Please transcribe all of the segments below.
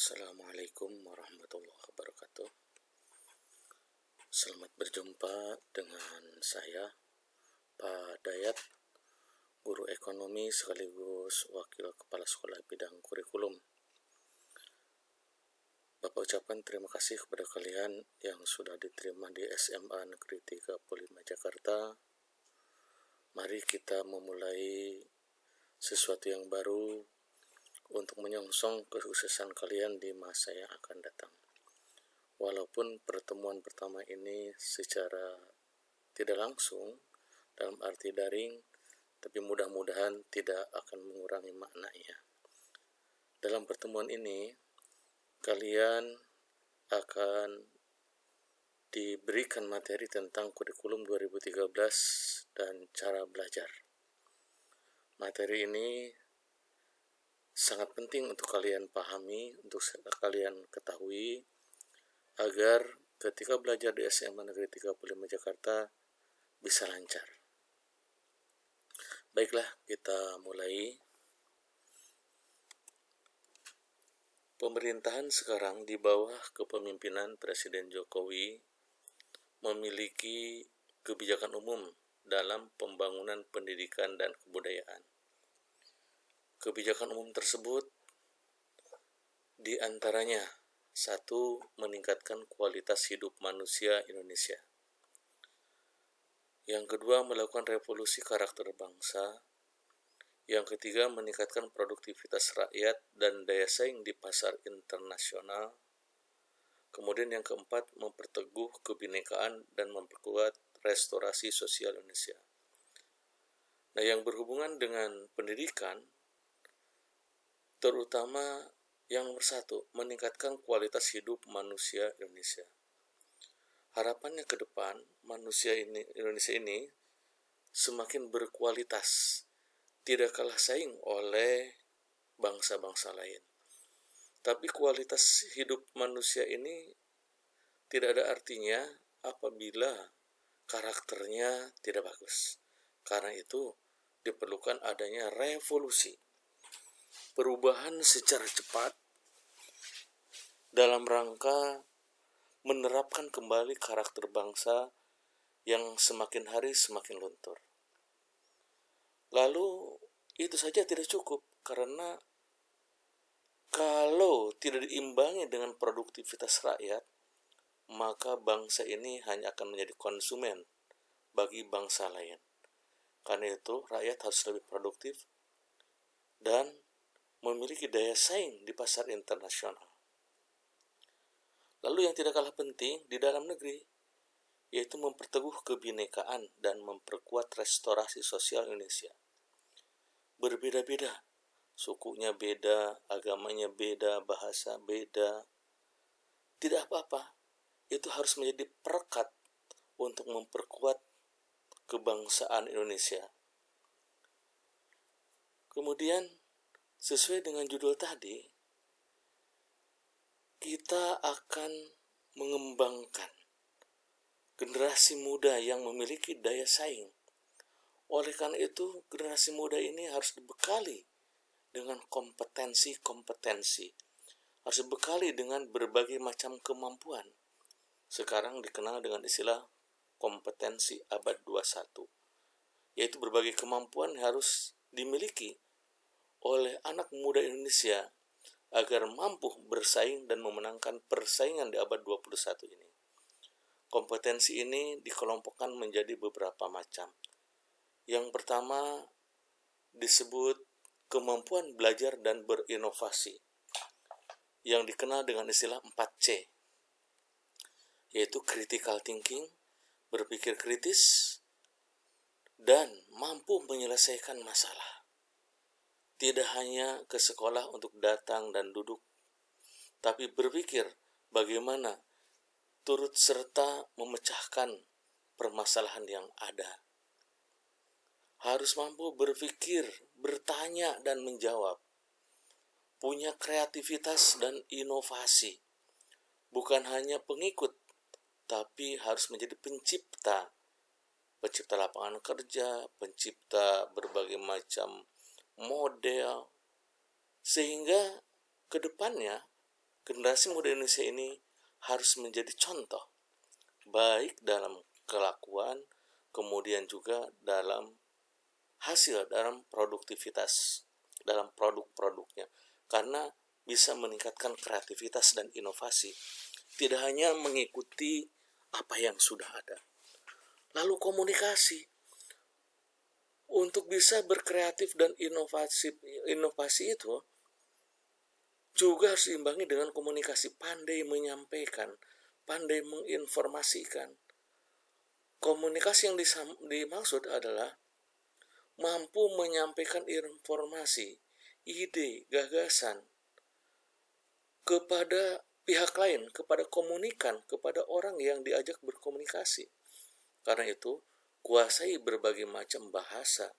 Assalamualaikum warahmatullahi wabarakatuh. Selamat berjumpa dengan saya, Pak Dayat, guru ekonomi sekaligus wakil kepala sekolah bidang kurikulum. Bapak ucapkan terima kasih kepada kalian yang sudah diterima di SMA Negeri 35 Jakarta. Mari kita memulai sesuatu yang baru untuk menyongsong kesuksesan kalian di masa yang akan datang. Walaupun pertemuan pertama ini secara tidak langsung dalam arti daring, tapi mudah-mudahan tidak akan mengurangi maknanya. Dalam pertemuan ini, kalian akan diberikan materi tentang kurikulum 2013 dan cara belajar. Materi ini sangat penting untuk kalian pahami, untuk kalian ketahui, agar ketika belajar di SMA Negeri 35 Jakarta bisa lancar. Baiklah, kita mulai. Pemerintahan sekarang di bawah kepemimpinan Presiden Jokowi memiliki kebijakan umum dalam pembangunan pendidikan dan kebudayaan. Kebijakan umum tersebut diantaranya: 1. Meningkatkan kualitas hidup manusia Indonesia. Yang kedua, melakukan revolusi karakter bangsa. Yang ketiga, meningkatkan produktivitas rakyat dan daya saing di pasar internasional. Kemudian yang keempat, memperteguh kebinekaan dan memperkuat restorasi sosial Indonesia. Nah, yang berhubungan dengan pendidikan, terutama yang nomor 1, meningkatkan kualitas hidup manusia Indonesia. Harapannya ke depan, Indonesia ini semakin berkualitas, tidak kalah saing oleh bangsa-bangsa lain. Tapi kualitas hidup manusia ini tidak ada artinya apabila karakternya tidak bagus. Karena itu diperlukan adanya revolusi, perubahan secara cepat dalam rangka menerapkan kembali karakter bangsa yang semakin hari semakin luntur. Lalu itu saja tidak cukup, karena kalau tidak diimbangi dengan produktivitas rakyat, maka bangsa ini hanya akan menjadi konsumen bagi bangsa lain. Karena itu rakyat harus lebih produktif dan memiliki daya saing di pasar internasional. Lalu yang tidak kalah penting di dalam negeri, yaitu memperteguh kebinekaan dan memperkuat restorasi sosial Indonesia. Berbeda-beda, sukunya beda, agamanya beda, bahasa beda. Tidak apa-apa, itu harus menjadi perekat untuk memperkuat kebangsaan Indonesia. Kemudian, sesuai dengan judul tadi, kita akan mengembangkan generasi muda yang memiliki daya saing. Oleh karena itu, generasi muda ini harus dibekali dengan kompetensi-kompetensi. Harus dibekali dengan berbagai macam kemampuan. Sekarang dikenal dengan istilah kompetensi abad 21. Yaitu berbagai kemampuan harus dimiliki oleh anak muda Indonesia agar mampu bersaing dan memenangkan persaingan di abad 21 ini. Kompetensi ini dikelompokkan menjadi beberapa macam. Yang pertama disebut kemampuan belajar dan berinovasi, yang dikenal dengan istilah 4C, yaitu critical thinking, berpikir kritis, dan mampu menyelesaikan masalah. Tidak hanya ke sekolah untuk datang dan duduk, tapi berpikir bagaimana turut serta memecahkan permasalahan yang ada. Harus mampu berpikir, bertanya, dan menjawab. Punya kreativitas dan inovasi. Bukan hanya pengikut, tapi harus menjadi pencipta. Pencipta lapangan kerja, pencipta berbagai macam model, sehingga ke depannya generasi muda Indonesia ini harus menjadi contoh, baik dalam kelakuan, kemudian juga dalam hasil, dalam produktivitas, dalam produk-produknya. Karena bisa meningkatkan kreativitas dan inovasi, tidak hanya mengikuti apa yang sudah ada. Lalu komunikasi, untuk bisa berkreatif dan inovasi itu juga harus diimbangi dengan komunikasi, pandai menyampaikan, pandai menginformasikan. Komunikasi yang dimaksud adalah mampu menyampaikan informasi, ide, gagasan kepada pihak lain, kepada komunikan, kepada orang yang diajak berkomunikasi. Karena itu, kuasai berbagai macam bahasa,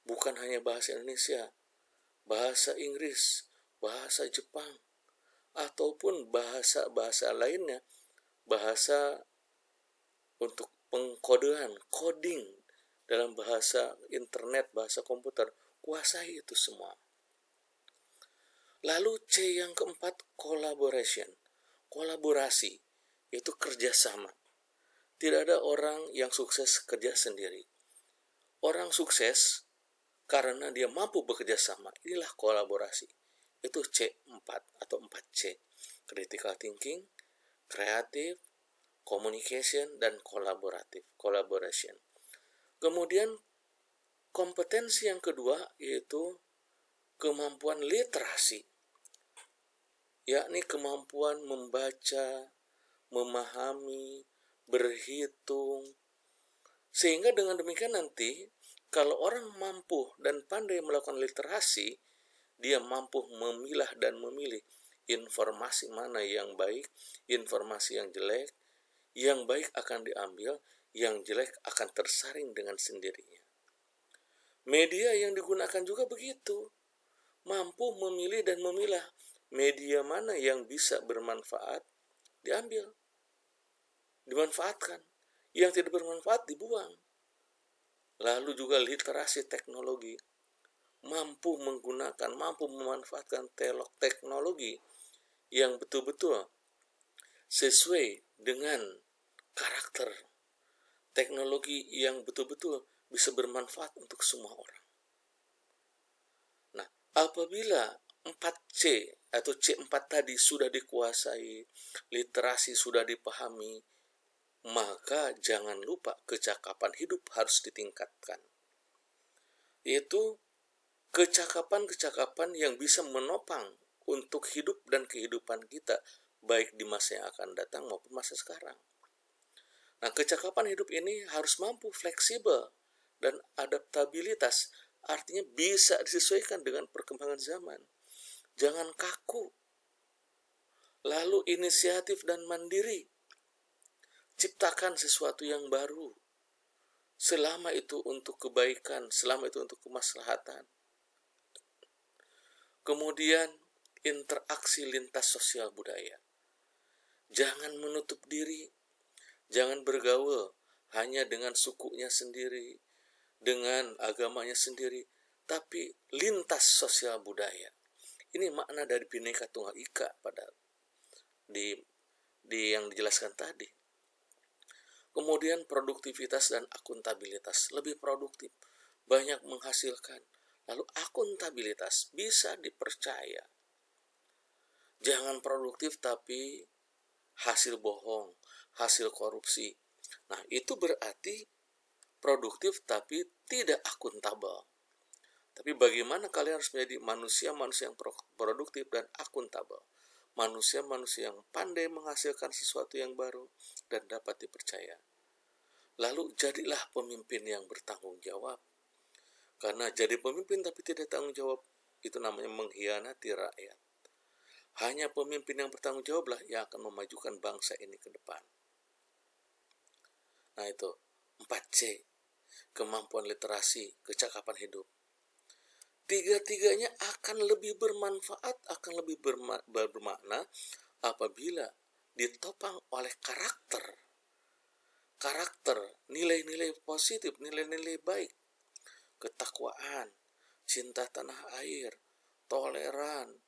bukan hanya bahasa Indonesia, bahasa Inggris, bahasa Jepang, ataupun bahasa-bahasa lainnya, bahasa untuk pengkodean, coding dalam bahasa internet, bahasa komputer, kuasai itu semua. Lalu C yang keempat, collaboration, kolaborasi, yaitu kerjasama. Tidak ada orang yang sukses kerja sendiri. Orang sukses karena dia mampu bekerja sama, inilah kolaborasi. Itu C4 atau 4C, critical thinking, kreatif, communication, dan collaboration. Kemudian kompetensi yang kedua yaitu kemampuan literasi, yakni kemampuan membaca, memahami, berhitung. Sehingga dengan demikian nanti kalau orang mampu dan pandai melakukan literasi, dia mampu memilah dan memilih informasi mana yang baik, informasi yang jelek. Yang baik akan diambil, yang jelek akan tersaring dengan sendirinya. Media yang digunakan juga begitu, mampu memilih dan memilah media mana yang bisa bermanfaat, diambil, dimanfaatkan. Yang tidak bermanfaat dibuang. Lalu juga literasi teknologi, mampu menggunakan, mampu memanfaatkan teknologi yang betul-betul sesuai dengan karakter, teknologi yang betul-betul bisa bermanfaat untuk semua orang. Nah, apabila 4C atau C4 tadi sudah dikuasai, literasi sudah dipahami, maka jangan lupa kecakapan hidup harus ditingkatkan. Yaitu kecakapan-kecakapan yang bisa menopang untuk hidup dan kehidupan kita, baik di masa yang akan datang maupun masa sekarang. Nah, kecakapan hidup ini harus mampu fleksibel dan adaptabilitas, artinya bisa disesuaikan dengan perkembangan zaman. Jangan kaku. Lalu inisiatif dan mandiri. Ciptakan sesuatu yang baru. Selama itu untuk kebaikan, selama itu untuk kemaslahatan. Kemudian interaksi lintas sosial budaya. Jangan menutup diri. Jangan bergaul hanya dengan sukunya sendiri, dengan agamanya sendiri, tapi lintas sosial budaya. Ini makna dari Bhinneka Tunggal Ika pada di yang dijelaskan tadi. Kemudian produktivitas dan akuntabilitas, lebih produktif, banyak menghasilkan. Lalu akuntabilitas, bisa dipercaya. Jangan produktif tapi hasil bohong, hasil korupsi. Nah, itu berarti produktif tapi tidak akuntabel. Tapi bagaimana kalian harus menjadi manusia-manusia yang produktif dan akuntabel. Manusia-manusia yang pandai menghasilkan sesuatu yang baru dan dapat dipercaya. Lalu jadilah pemimpin yang bertanggung jawab. Karena jadi pemimpin tapi tidak tanggung jawab, itu namanya mengkhianati rakyat. Hanya pemimpin yang bertanggung jawablah yang akan memajukan bangsa ini ke depan. Nah itu 4C, kemampuan literasi, kecakapan hidup. Tiga-tiganya akan lebih bermanfaat, akan lebih bermakna apabila ditopang oleh karakter, nilai-nilai positif, nilai-nilai baik, ketakwaan, cinta tanah air, toleran,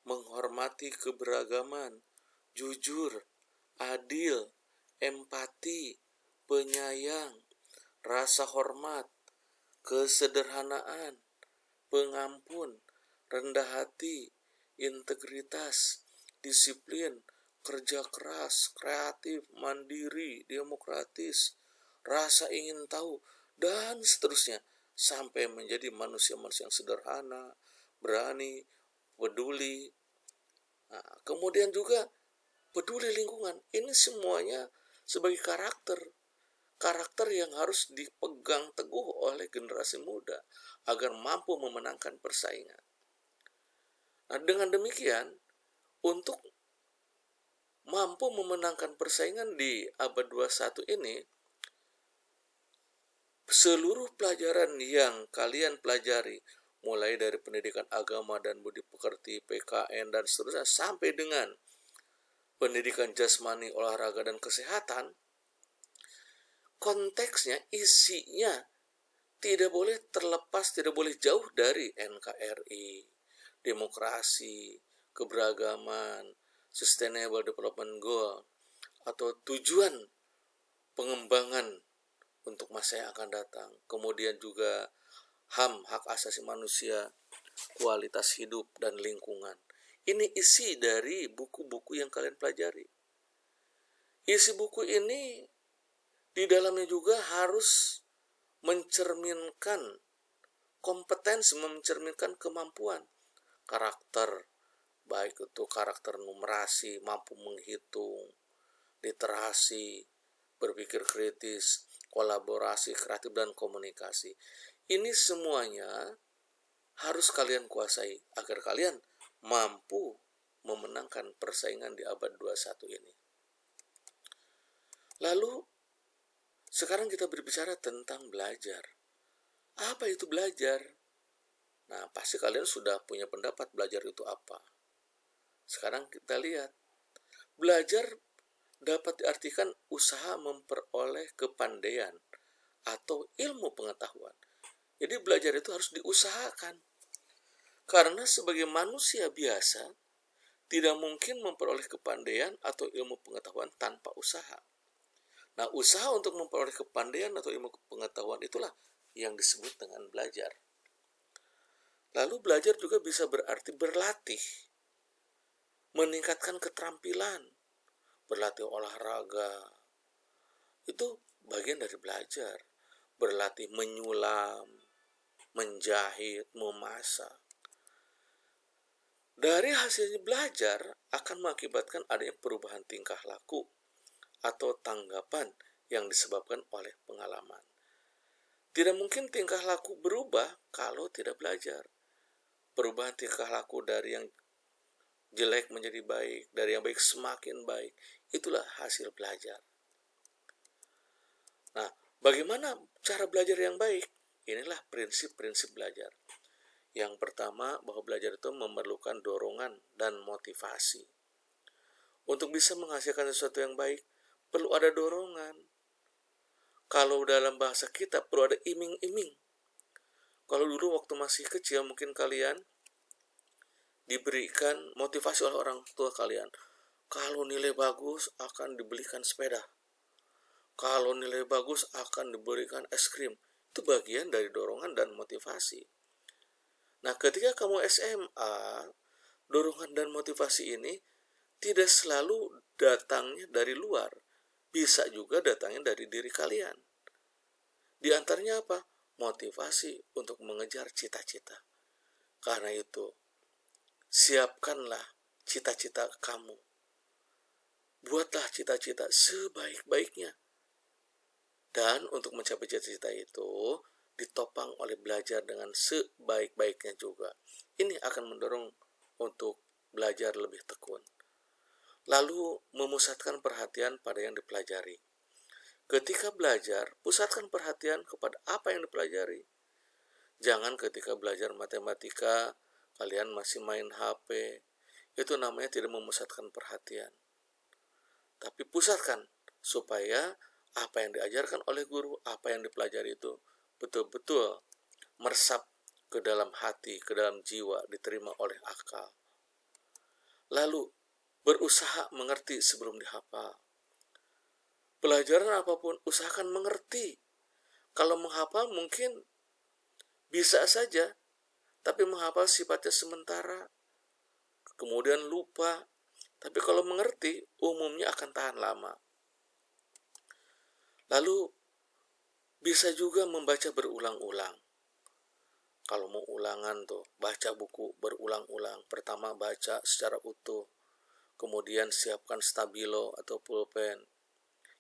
menghormati keberagaman, jujur, adil, empati, penyayang, rasa hormat, kesederhanaan, pengampun, rendah hati, integritas, disiplin, kerja keras, kreatif, mandiri, demokratis, rasa ingin tahu, dan seterusnya, sampai menjadi manusia-manusia yang sederhana, berani, peduli. Nah, kemudian juga peduli lingkungan. Ini semuanya sebagai karakter yang harus dipegang teguh oleh generasi muda agar mampu memenangkan persaingan. Nah, dengan demikian, untuk mampu memenangkan persaingan di abad 21 ini, seluruh pelajaran yang kalian pelajari, mulai dari pendidikan agama dan budi pekerti, PKN, dan seterusnya, sampai dengan pendidikan jasmani, olahraga, dan kesehatan, konteksnya, isinya tidak boleh terlepas, tidak boleh jauh dari NKRI, demokrasi, keberagaman, Sustainable Development Goal, atau tujuan pengembangan untuk masa yang akan datang. Kemudian juga HAM, hak asasi manusia, kualitas hidup, dan lingkungan. Ini isi dari buku-buku yang kalian pelajari. Isi buku ini di dalamnya juga harus mencerminkan kompetensi, mencerminkan kemampuan, karakter, baik itu karakter numerasi, mampu menghitung, literasi, berpikir kritis, kolaborasi, kreatif, dan komunikasi. Ini semuanya harus kalian kuasai agar kalian mampu memenangkan persaingan di abad 21 ini. Lalu, sekarang kita berbicara tentang belajar. Apa itu belajar? Nah, pasti kalian sudah punya pendapat belajar itu apa. Sekarang kita lihat. Belajar dapat diartikan usaha memperoleh kepandaian atau ilmu pengetahuan. Jadi belajar itu harus diusahakan. Karena sebagai manusia biasa, tidak mungkin memperoleh kepandaian atau ilmu pengetahuan tanpa usaha. Nah, usaha untuk memperoleh kepandaian atau ilmu pengetahuan itulah yang disebut dengan belajar. Lalu belajar juga bisa berarti berlatih, meningkatkan keterampilan, berlatih olahraga. Itu bagian dari belajar. Berlatih menyulam, menjahit, memasak. Dari hasilnya belajar akan mengakibatkan adanya perubahan tingkah laku atau tanggapan yang disebabkan oleh pengalaman. Tidak mungkin tingkah laku berubah kalau tidak belajar. Perubahan tingkah laku dari yang jelek menjadi baik, dari yang baik semakin baik, itulah hasil belajar. Nah, bagaimana cara belajar yang baik? Inilah prinsip-prinsip belajar. Yang pertama, bahwa belajar itu memerlukan dorongan dan motivasi. Untuk bisa menghasilkan sesuatu yang baik, perlu ada dorongan. Kalau dalam bahasa kita, perlu ada iming-iming. Kalau dulu waktu masih kecil, mungkin kalian diberikan motivasi oleh orang tua kalian. Kalau nilai bagus, akan dibelikan sepeda. Kalau nilai bagus, akan diberikan es krim. Itu bagian dari dorongan dan motivasi. Nah, ketika kamu SMA, dorongan dan motivasi ini tidak selalu datangnya dari luar. Bisa juga datangnya dari diri kalian. Di antaranya apa? Motivasi untuk mengejar cita-cita. Karena itu, siapkanlah cita-cita kamu. Buatlah cita-cita sebaik-baiknya. Dan untuk mencapai cita-cita itu, ditopang oleh belajar dengan sebaik-baiknya juga. Ini akan mendorong untuk belajar lebih tekun. Lalu, memusatkan perhatian pada yang dipelajari. Ketika belajar, pusatkan perhatian kepada apa yang dipelajari. Jangan ketika belajar matematika, kalian masih main HP. Itu namanya tidak memusatkan perhatian. Tapi pusatkan, supaya apa yang diajarkan oleh guru, apa yang dipelajari itu betul-betul meresap ke dalam hati, ke dalam jiwa, diterima oleh akal. Lalu berusaha mengerti sebelum dihafal. Pelajaran apapun usahakan mengerti. Kalau menghafal mungkin bisa saja, tapi menghafal sifatnya sementara, kemudian lupa. Tapi kalau mengerti, umumnya akan tahan lama. Lalu bisa juga membaca berulang-ulang. Kalau mau ulangan tuh, baca buku berulang-ulang. Pertama baca secara utuh, kemudian siapkan stabilo atau pulpen.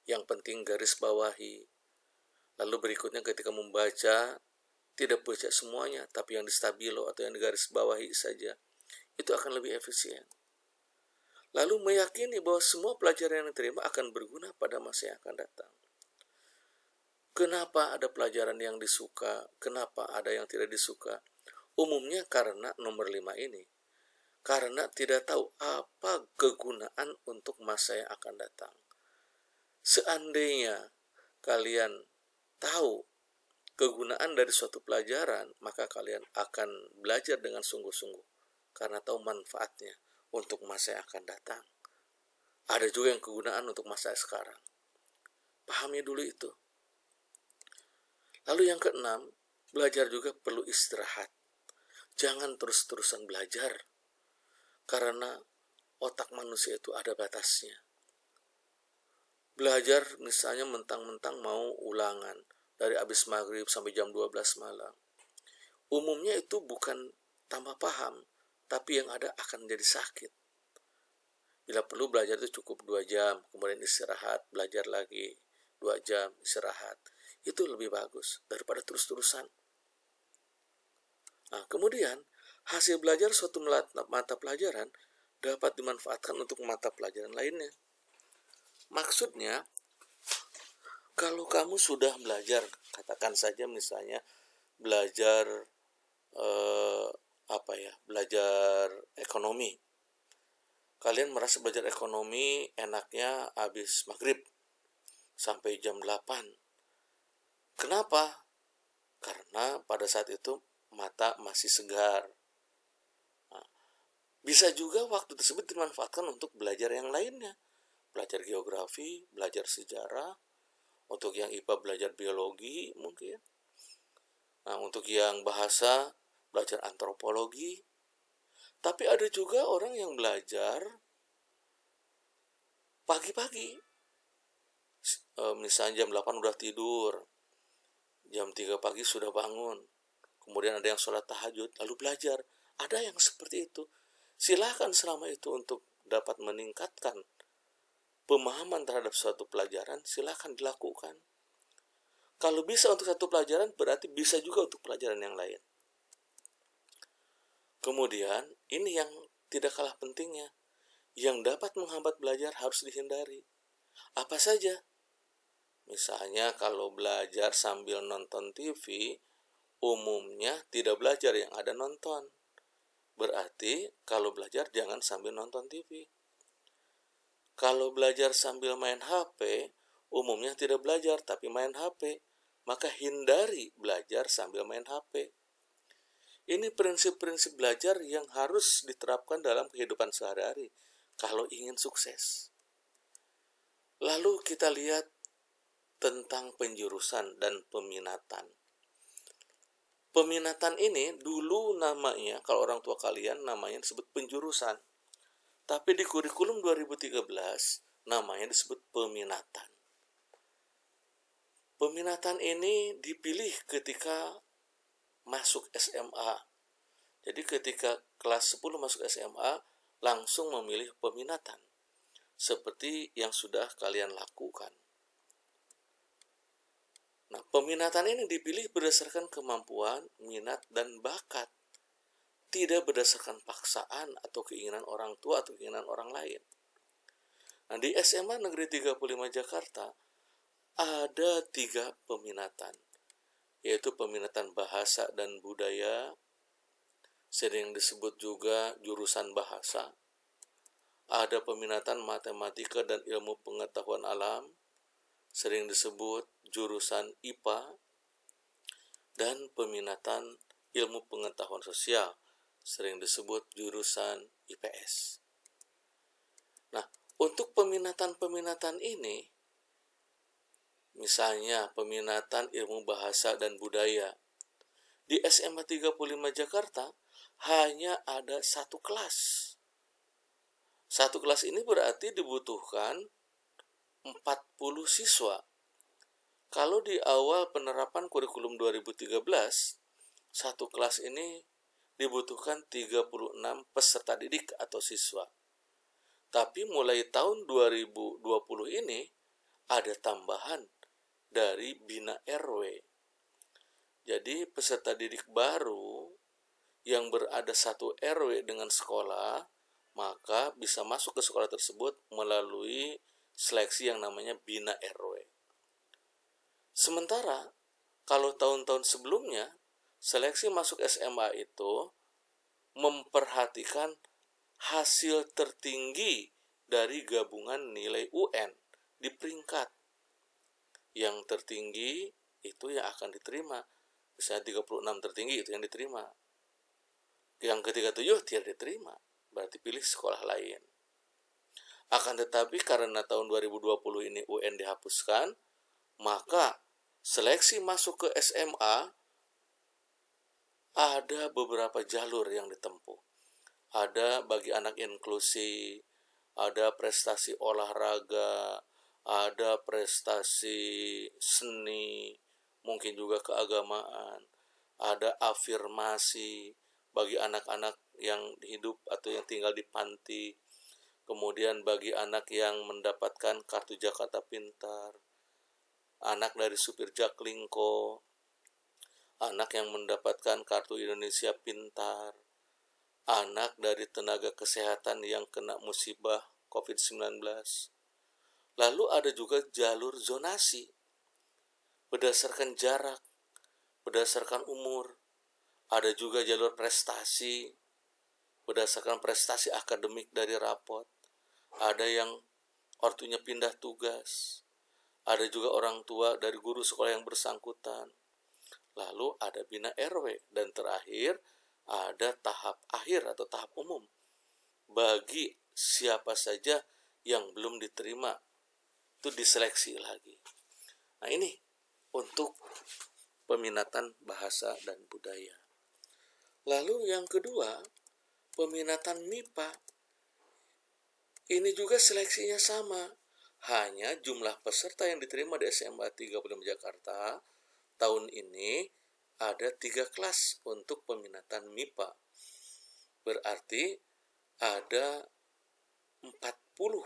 Yang penting garis bawahi. Lalu berikutnya ketika membaca, tidak baca semuanya, tapi yang di stabilo atau yang di garis bawahi saja. Itu akan lebih efisien. Lalu meyakini bahwa semua pelajaran yang diterima akan berguna pada masa yang akan datang. Kenapa ada pelajaran yang disuka? Kenapa ada yang tidak disuka? Umumnya karena nomor 5 ini. Karena tidak tahu apa kegunaan untuk masa yang akan datang. Seandainya kalian tahu kegunaan dari suatu pelajaran, maka kalian akan belajar dengan sungguh-sungguh. Karena tahu manfaatnya untuk masa yang akan datang. Ada juga yang kegunaan untuk masa sekarang. Pahami dulu itu. Lalu yang keenam, belajar juga perlu istirahat. Jangan terus-terusan belajar. Karena otak manusia itu ada batasnya. Belajar misalnya mentang-mentang mau ulangan dari habis maghrib sampai jam 12 malam. Umumnya itu bukan tambah paham, tapi yang ada akan jadi sakit. Bila perlu belajar itu cukup 2 jam, kemudian istirahat, belajar lagi 2 jam, istirahat. Itu lebih bagus daripada terus-terusan. Nah, kemudian hasil belajar suatu mata pelajaran dapat dimanfaatkan untuk mata pelajaran lainnya. Maksudnya, kalau kamu sudah belajar, katakan saja misalnya belajar belajar ekonomi. Kalian merasa belajar ekonomi enaknya habis maghrib sampai jam 8. Kenapa? Karena pada saat itu mata masih segar. Nah, bisa juga waktu tersebut dimanfaatkan untuk belajar yang lainnya. Belajar geografi, belajar sejarah. Untuk yang IPA belajar biologi mungkin. Nah, untuk yang bahasa belajar antropologi. Tapi ada juga orang yang belajar pagi-pagi. Misalnya jam 8 udah tidur. Jam 3 pagi sudah bangun. Kemudian ada yang sholat tahajud, lalu belajar. Ada yang seperti itu. Silakan selama itu untuk dapat meningkatkan pemahaman terhadap suatu pelajaran, silakan dilakukan. Kalau bisa untuk satu pelajaran, berarti bisa juga untuk pelajaran yang lain. Kemudian, ini yang tidak kalah pentingnya. Yang dapat menghambat belajar harus dihindari. Apa saja? Misalnya kalau belajar sambil nonton TV, umumnya tidak belajar yang ada nonton. Berarti kalau belajar jangan sambil nonton TV. Kalau belajar sambil main HP, umumnya tidak belajar tapi main HP. Maka hindari belajar sambil main HP. Ini prinsip-prinsip belajar yang harus diterapkan dalam kehidupan sehari-hari kalau ingin sukses. Lalu kita lihat tentang penjurusan dan peminatan. Peminatan ini dulu namanya, kalau orang tua kalian namanya disebut penjurusan. Tapi di kurikulum 2013 namanya disebut peminatan. Peminatan ini dipilih ketika masuk SMA. Jadi ketika kelas 10 masuk SMA, langsung memilih peminatan. Seperti yang sudah kalian lakukan. Nah, peminatan ini dipilih berdasarkan kemampuan, minat, dan bakat. Tidak berdasarkan paksaan atau keinginan orang tua atau keinginan orang lain. Nah, di SMA Negeri 35 Jakarta, ada 3 peminatan. Yaitu peminatan bahasa dan budaya, sering disebut juga jurusan bahasa. Ada peminatan matematika dan ilmu pengetahuan alam, sering disebut jurusan IPA. Dan peminatan ilmu pengetahuan sosial, sering disebut jurusan IPS. Nah, untuk peminatan-peminatan ini, misalnya peminatan ilmu bahasa dan budaya, di SMA 35 Jakarta hanya ada satu kelas. Satu kelas ini berarti dibutuhkan 40 siswa. Kalau di awal penerapan kurikulum 2013, satu kelas ini dibutuhkan 36 peserta didik atau siswa. Tapi mulai tahun 2020 ini ada tambahan dari Bina RW. Jadi peserta didik baru yang berada satu RW dengan sekolah, maka bisa masuk ke sekolah tersebut melalui seleksi yang namanya Bina RW. Sementara kalau tahun-tahun sebelumnya, seleksi masuk SMA itu memperhatikan hasil tertinggi dari gabungan nilai UN di peringkat. Yang tertinggi itu yang akan diterima. Misalnya 36 tertinggi itu yang diterima. Yang ke-37 tidak diterima. Berarti pilih sekolah lain. Akan tetapi karena tahun 2020 ini UN dihapuskan, maka seleksi masuk ke SMA ada beberapa jalur yang ditempuh. Ada bagi anak inklusi, ada prestasi olahraga, ada prestasi seni, mungkin juga keagamaan, ada afirmasi bagi anak-anak yang hidup atau yang tinggal di panti, kemudian bagi anak yang mendapatkan kartu Jakarta Pintar, anak dari supir Jaklingko, anak yang mendapatkan kartu Indonesia Pintar, anak dari tenaga kesehatan yang kena musibah COVID-19. Lalu ada juga jalur zonasi berdasarkan jarak, berdasarkan umur. Ada juga jalur prestasi berdasarkan prestasi akademik dari rapot. Ada yang ortunya pindah tugas. Ada juga orang tua dari guru sekolah yang bersangkutan. Lalu ada Bina RW. Dan terakhir ada tahap akhir atau tahap umum bagi siapa saja yang belum diterima, itu diseleksi lagi. Nah, ini untuk peminatan bahasa dan budaya. Lalu yang kedua, peminatan MIPA. Ini juga seleksinya sama. Hanya jumlah peserta yang diterima di SMA 35 Jakarta tahun ini ada 3 kelas untuk peminatan MIPA. Berarti ada 40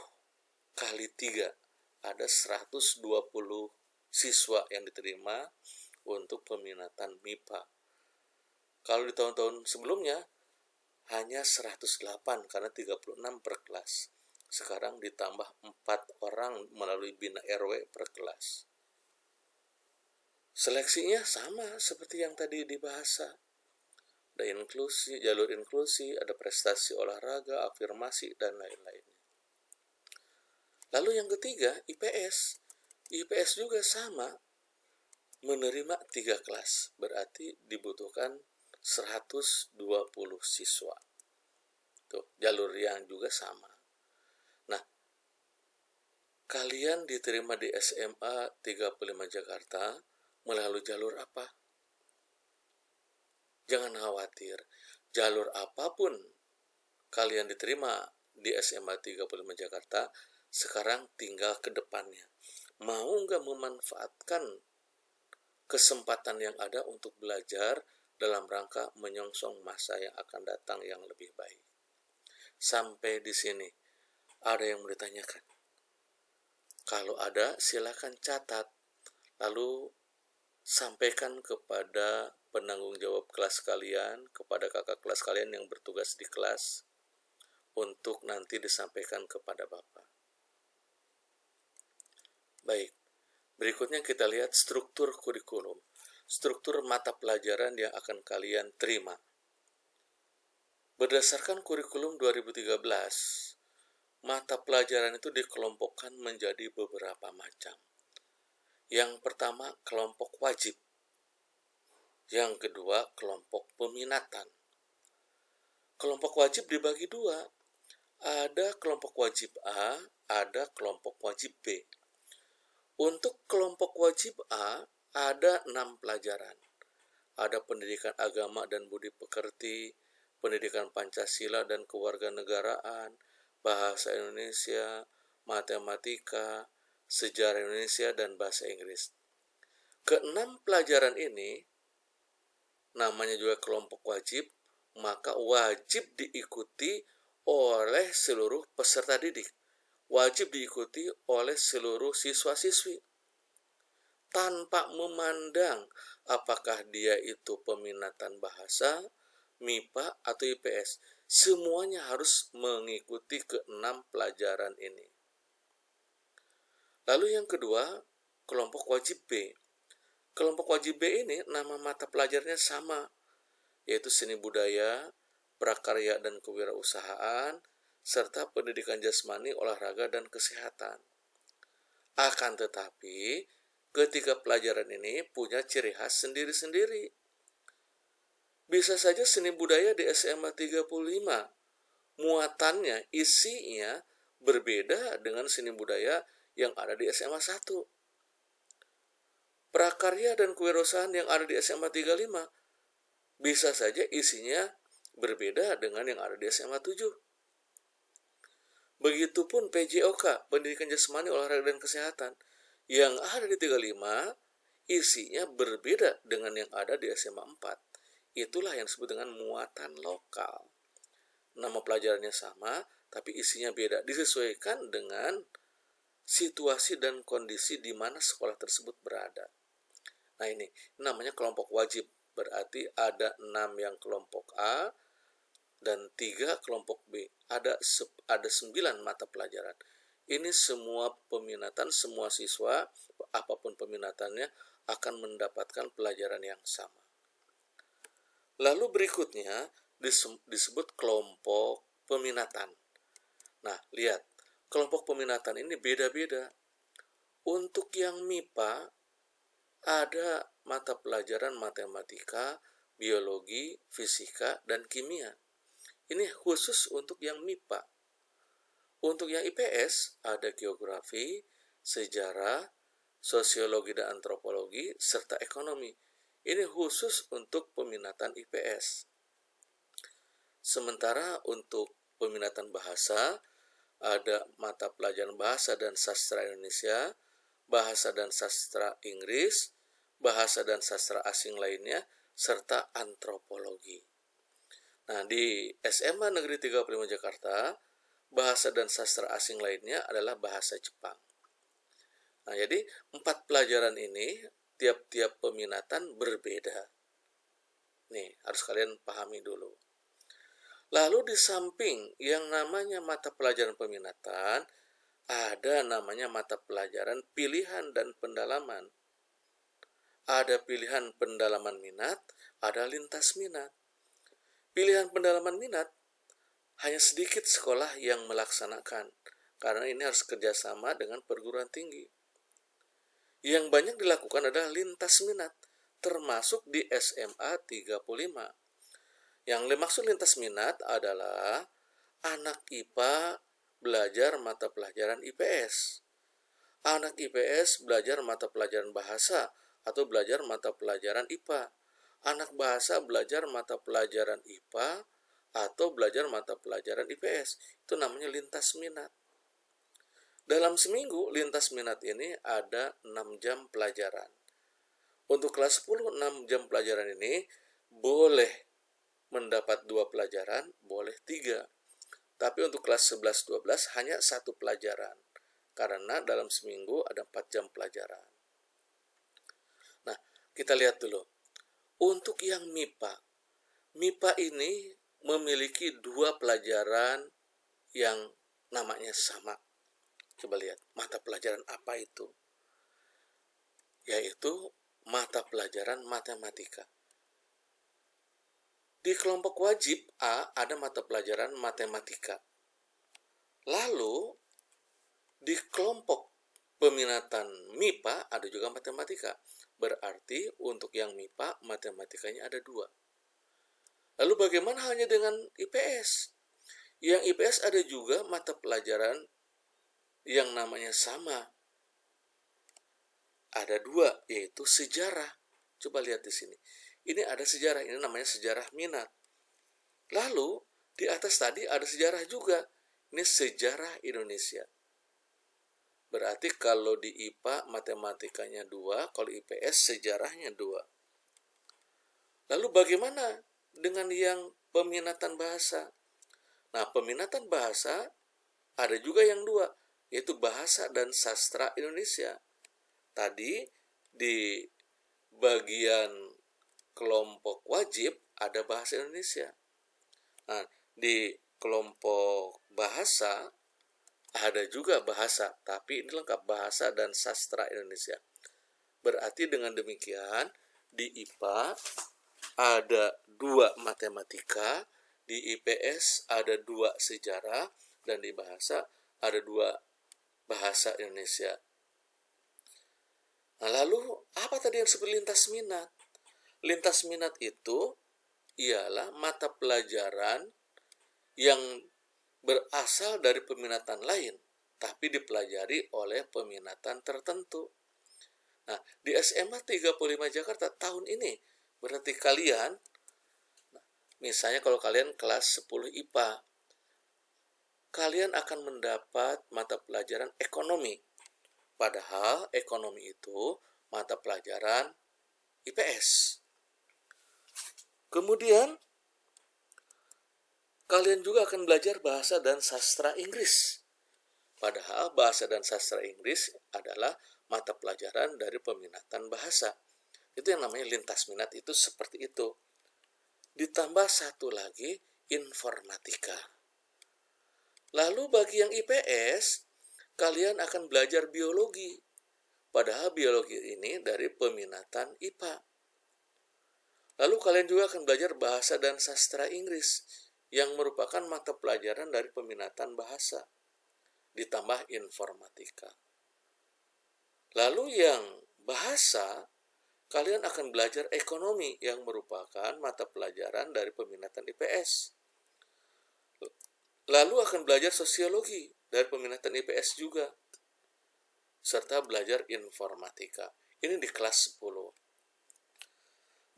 kali 3, ada 120 siswa yang diterima untuk peminatan MIPA. Kalau di tahun-tahun sebelumnya hanya 108 karena 36 per kelas. Sekarang ditambah 4 orang melalui Bina RW per kelas. Seleksinya sama seperti yang tadi dibahas. Ada inklusi, jalur inklusi, ada prestasi olahraga, afirmasi, dan lain-lainnya. Lalu yang ketiga, IPS. IPS juga sama, menerima 3 kelas. Berarti dibutuhkan 120 siswa. Tuh, jalur yang juga sama. Nah, kalian diterima di SMA 35 Jakarta melalui jalur apa? Jangan khawatir, jalur apapun kalian diterima di SMA 35 Jakarta, sekarang tinggal ke depannya. Mau nggak memanfaatkan kesempatan yang ada untuk belajar dalam rangka menyongsong masa yang akan datang yang lebih baik? Sampai di sini, ada yang mau ditanyakan? Kalau ada, silakan catat, lalu sampaikan kepada penanggung jawab kelas kalian, kepada kakak kelas kalian yang bertugas di kelas, untuk nanti disampaikan kepada Bapak. Baik, berikutnya kita lihat struktur kurikulum, struktur mata pelajaran yang akan kalian terima. Berdasarkan kurikulum 2013, mata pelajaran itu dikelompokkan menjadi beberapa macam. Yang pertama, kelompok wajib. Yang kedua, kelompok peminatan. Kelompok wajib dibagi 2. ada kelompok wajib A, ada kelompok wajib B. Untuk kelompok wajib A, ada 6 pelajaran. Ada pendidikan agama dan budi pekerti, pendidikan Pancasila dan kewarganegaraan, bahasa Indonesia, matematika, sejarah Indonesia, dan bahasa Inggris. Keenam pelajaran ini namanya juga kelompok wajib, maka wajib diikuti oleh seluruh peserta didik. Wajib diikuti oleh seluruh siswa-siswi. Tanpa memandang apakah dia itu peminatan bahasa, MIPA, atau IPS. Semuanya harus mengikuti keenam pelajaran ini. Lalu yang kedua, kelompok wajib B. Kelompok wajib B ini nama mata pelajarannya sama, yaitu seni budaya, prakarya dan kewirausahaan, serta pendidikan jasmani, olahraga, dan kesehatan. Akan tetapi, ketiga pelajaran ini punya ciri khas sendiri-sendiri. Bisa saja seni budaya di SMA 35, muatannya, isinya berbeda dengan seni budaya yang ada di SMA 1. Prakarya dan kewirausahaan yang ada di SMA 35 bisa saja isinya berbeda dengan yang ada di SMA 7. Begitupun PJOK, pendidikan jasmani, olahraga, dan kesehatan, yang ada di 35 isinya berbeda dengan yang ada di SMA 4. Itulah yang disebut dengan muatan lokal. Nama pelajarannya sama, tapi isinya beda, disesuaikan dengan situasi dan kondisi di mana sekolah tersebut berada. Nah, ini namanya kelompok wajib, berarti ada 6 yang kelompok A dan 3 kelompok B. Ada 9 mata pelajaran. Ini semua peminatan, semua siswa, apapun peminatannya, akan mendapatkan pelajaran yang sama. Lalu berikutnya disebut kelompok peminatan. Nah, lihat, kelompok peminatan ini beda-beda. Untuk yang MIPA, ada mata pelajaran matematika, biologi, fisika, dan kimia. Ini khusus untuk yang MIPA. Untuk yang IPS, ada geografi, sejarah, sosiologi dan antropologi, serta ekonomi. Ini khusus untuk peminatan IPS. Sementara untuk peminatan bahasa, ada mata pelajaran bahasa dan sastra Indonesia, bahasa dan sastra Inggris, bahasa dan sastra asing lainnya, serta antropologi. Nah, di SMA Negeri 35 Jakarta, bahasa dan sastra asing lainnya adalah bahasa Jepang. Nah, jadi 4 pelajaran ini tiap-tiap peminatan berbeda. Nih, harus kalian pahami dulu. Lalu di samping yang namanya mata pelajaran peminatan, ada namanya mata pelajaran pilihan dan pendalaman. Ada pilihan pendalaman minat, ada lintas minat. Pilihan pendalaman minat hanya sedikit sekolah yang melaksanakan, karena ini harus kerjasama dengan perguruan tinggi. Yang banyak dilakukan adalah lintas minat, termasuk di SMA 35. Yang dimaksud lintas minat adalah anak IPA belajar mata pelajaran IPS. Anak IPS belajar mata pelajaran bahasa atau belajar mata pelajaran IPA. Anak bahasa belajar mata pelajaran IPA atau belajar mata pelajaran IPS. Itu namanya lintas minat. Dalam seminggu, lintas minat ini ada 6 jam pelajaran. Untuk kelas 10, 6 jam pelajaran ini boleh mendapat 2 pelajaran, boleh 3. Tapi untuk kelas 11-12 hanya 1 pelajaran. Karena dalam seminggu ada 4 jam pelajaran. Nah, kita lihat dulu. Untuk yang MIPA, MIPA ini memiliki 2 pelajaran yang namanya sama. Coba lihat, mata pelajaran apa itu? Yaitu mata pelajaran matematika. Di kelompok wajib A ada mata pelajaran matematika. Lalu, di kelompok peminatan MIPA ada juga matematika. Berarti untuk yang MIPA matematikanya ada 2. Lalu bagaimana hanya dengan IPS? Yang IPS ada juga mata pelajaran yang namanya sama. Ada dua, yaitu sejarah. Coba lihat di sini. Ini ada sejarah, ini namanya sejarah minat. Lalu di atas tadi ada sejarah juga. Ini sejarah Indonesia. Berarti kalau di IPA matematikanya 2, kalau IPS sejarahnya 2. Lalu bagaimana dengan yang peminatan bahasa? Nah, peminatan bahasa ada juga yang 2, yaitu bahasa dan sastra Indonesia. Tadi di bagian kelompok wajib ada bahasa Indonesia. Nah, di kelompok bahasa ada juga bahasa, tapi ini lengkap bahasa dan sastra Indonesia. Berarti dengan demikian di IPA ada 2 matematika, di IPS ada 2 sejarah, dan di bahasa ada 2 bahasa Indonesia. Nah, lalu apa tadi yang disebut lintas minat? Lintas minat itu ialah mata pelajaran yang berasal dari peminatan lain, tapi dipelajari oleh peminatan tertentu. Nah, di SMA 35 Jakarta tahun ini, berarti kalian, misalnya kalau kalian kelas 10 IPA, kalian akan mendapat mata pelajaran ekonomi. Padahal ekonomi itu mata pelajaran IPS. Kemudian, kalian juga akan belajar bahasa dan sastra Inggris. Padahal bahasa dan sastra Inggris adalah mata pelajaran dari peminatan bahasa. Itu yang namanya lintas minat, itu seperti itu. Ditambah satu lagi, informatika. Lalu bagi yang IPS, kalian akan belajar biologi. Padahal biologi ini dari peminatan IPA. Lalu kalian juga akan belajar bahasa dan sastra Inggris, yang merupakan mata pelajaran dari peminatan bahasa, ditambah informatika. Lalu yang bahasa, kalian akan belajar ekonomi yang merupakan mata pelajaran dari peminatan IPS. Lalu akan belajar sosiologi dari peminatan IPS juga, serta belajar informatika. Ini di kelas 10.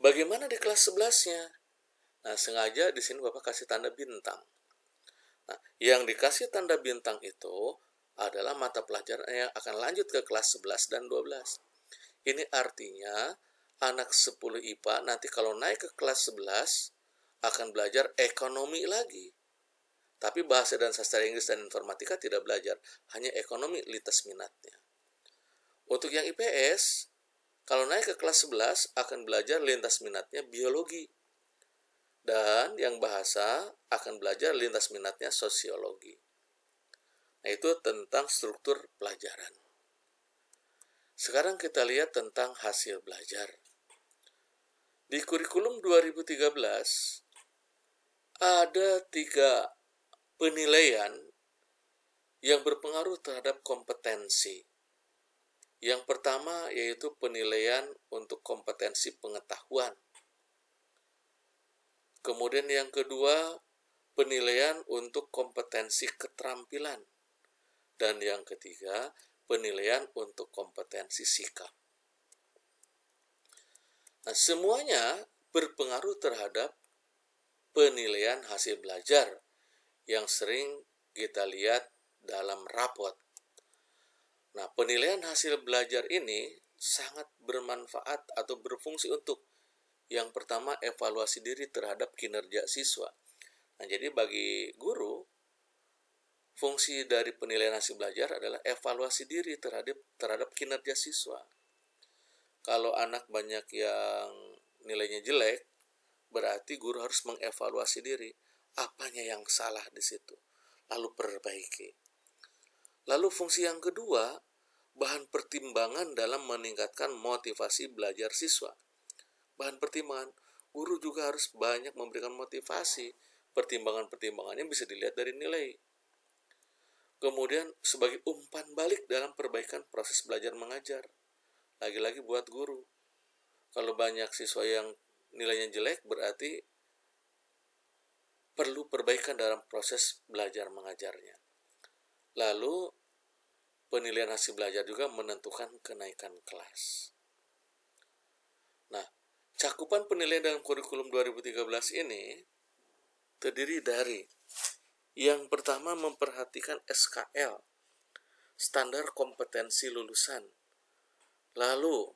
Bagaimana di kelas 11-nya? Nah, sengaja di sini Bapak kasih tanda bintang. Nah, yang dikasih tanda bintang itu adalah mata pelajaran yang akan lanjut ke kelas 11 dan 12. Ini artinya anak 10 IPA nanti kalau naik ke kelas 11 akan belajar ekonomi lagi. Tapi bahasa dan sastra Inggris dan informatika tidak belajar, hanya ekonomi lintas minatnya. Untuk yang IPS, kalau naik ke kelas 11 akan belajar lintas minatnya biologi. Dan yang bahasa akan belajar lintas minatnya sosiologi. Nah, itu tentang struktur pelajaran. Sekarang kita lihat tentang hasil belajar. Di kurikulum 2013, ada 3 penilaian yang berpengaruh terhadap kompetensi. Yang pertama yaitu penilaian untuk kompetensi pengetahuan. Kemudian yang kedua, penilaian untuk kompetensi keterampilan. Dan yang ketiga, penilaian untuk kompetensi sikap. Nah, semuanya berpengaruh terhadap penilaian hasil belajar yang sering kita lihat dalam rapot. Nah, penilaian hasil belajar ini sangat bermanfaat atau berfungsi untuk yang pertama, evaluasi diri terhadap kinerja siswa. Nah, jadi bagi guru, fungsi dari penilaian hasil belajar adalah evaluasi diri terhadap kinerja siswa. Kalau anak banyak yang nilainya jelek, berarti guru harus mengevaluasi diri. Apanya yang salah di situ? Lalu perbaiki. Lalu fungsi yang kedua, bahan pertimbangan dalam meningkatkan motivasi belajar siswa. Bahan pertimbangan, guru juga harus banyak memberikan motivasi. Pertimbangan-pertimbangannya bisa dilihat dari nilai. Kemudian sebagai umpan balik dalam perbaikan proses belajar mengajar. Lagi-lagi buat guru. Kalau banyak siswa yang nilainya jelek, berarti perlu perbaikan dalam proses belajar mengajarnya. Lalu penilaian hasil belajar juga menentukan kenaikan kelas. Nah, cakupan penilaian dalam kurikulum 2013 ini terdiri dari yang pertama memperhatikan SKL, standar kompetensi lulusan, lalu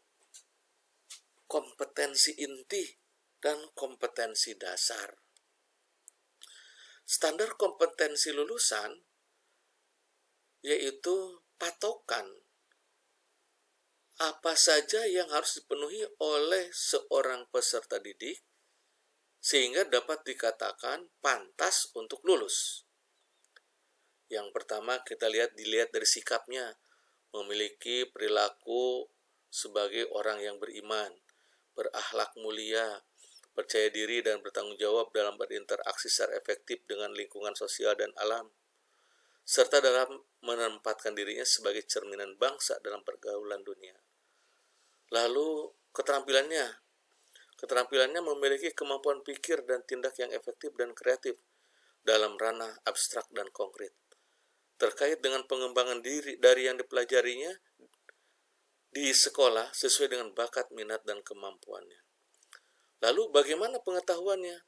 kompetensi inti dan kompetensi dasar. Standar kompetensi lulusan yaitu patokan apa saja yang harus dipenuhi oleh seorang peserta didik sehingga dapat dikatakan pantas untuk lulus. Yang pertama kita dilihat dari sikapnya, memiliki perilaku sebagai orang yang beriman, berakhlak mulia, percaya diri dan bertanggung jawab dalam berinteraksi secara efektif dengan lingkungan sosial dan alam, serta dalam menempatkan dirinya sebagai cerminan bangsa dalam pergaulan dunia. Lalu keterampilannya memiliki kemampuan pikir dan tindak yang efektif dan kreatif dalam ranah abstrak dan konkret, terkait dengan pengembangan diri dari yang dipelajarinya di sekolah sesuai dengan bakat, minat, dan kemampuannya. Lalu bagaimana pengetahuannya?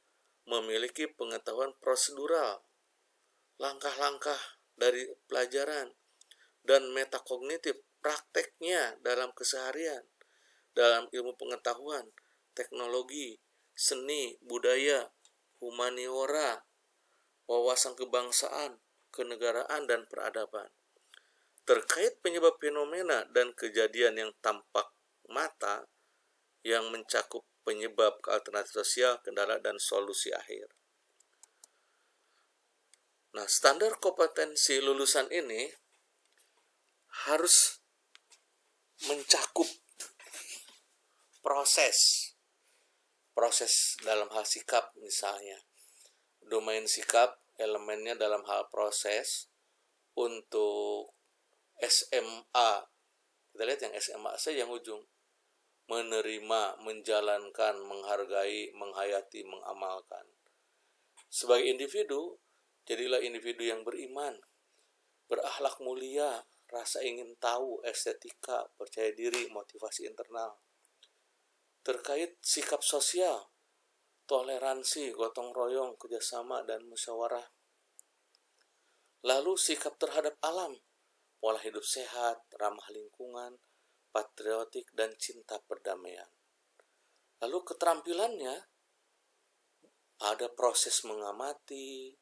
Memiliki pengetahuan prosedural, langkah-langkah dari pelajaran, dan metakognitif, prakteknya dalam keseharian, dalam ilmu pengetahuan, teknologi, seni, budaya, humaniora, wawasan kebangsaan, kenegaraan, dan peradaban. Terkait penyebab fenomena dan kejadian yang tampak mata yang mencakup penyebab alternatif sosial, kendala, dan solusi akhir. Nah, standar kompetensi lulusan ini harus mencakup proses dalam hal sikap misalnya. Domain sikap elemennya dalam hal proses. Untuk SMA, kita lihat yang SMA saja yang ujung, menerima, menjalankan, menghargai, menghayati, mengamalkan. Sebagai individu, jadilah individu yang beriman, berakhlak mulia, rasa ingin tahu, estetika, percaya diri, motivasi internal. Terkait sikap sosial, toleransi, gotong royong, kerjasama, dan musyawarah. Lalu sikap terhadap alam, pola hidup sehat, ramah lingkungan, patriotik, dan cinta perdamaian. Lalu keterampilannya ada proses mengamati,